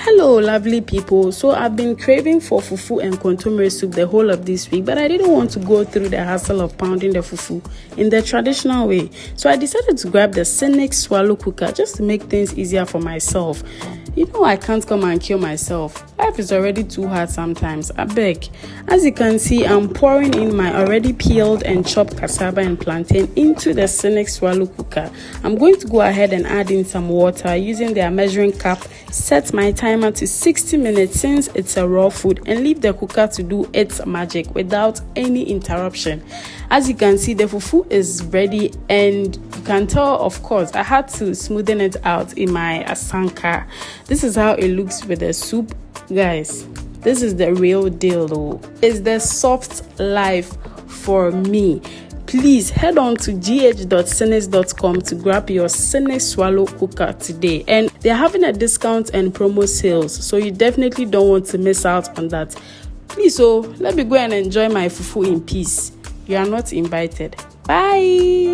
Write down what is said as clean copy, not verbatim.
Hello lovely people. So I've been craving for fufu and kontomire soup the whole of this week, but I didn't want to go through the hassle of pounding the fufu in the traditional way. So I decided to grab the Syinix swallow cooker just to make things easier for myself. You know I can't come and kill myself. Life is already too hard sometimes. I beg. As you can see, I'm pouring in my already peeled and chopped cassava and plantain into the Syinix swallow cooker. I'm going to go ahead and add in some water using their measuring cup. Set my timer to 60 minutes since it's a raw food and leave the cooker to do its magic without any interruption. As you can see, the fufu is ready and you can tell, of course, I had to smoothen it out in my asanka. This is how it looks with the soup. Guys, this is the real deal though. It's the soft life for me. Please head on to gh.syinix.com to grab your Syinix swallow cooker today. And they're having a discount and promo sales, so you definitely don't want to miss out on that. Please, let me go and enjoy my fufu in peace. You are not invited. Bye.